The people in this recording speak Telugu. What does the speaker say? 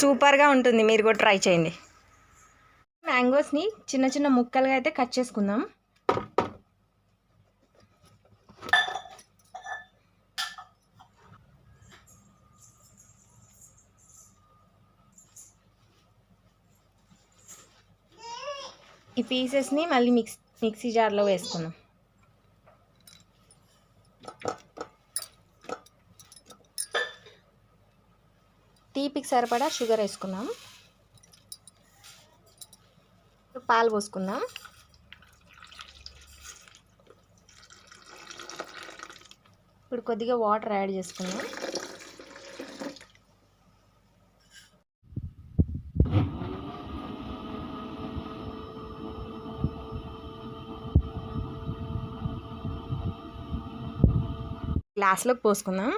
సూపర్గా ఉంటుంది, మీరు కూడా ట్రై చేయండి. మ్యాంగోస్ని చిన్న చిన్న ముక్కలుగా అయితే కట్ చేసుకుందాం. ఈ పీసెస్ని మళ్ళీ మిక్సీ జార్లో వేసుకుందాం. తీపికి సరిపడా షుగర్ వేసుకుందాం. పాలు పోసుకుందాం. ఇప్పుడు కొద్దిగా వాటర్ యాడ్ చేసుకుందాం. గ్లాస్లోకి పోసుకుందాం.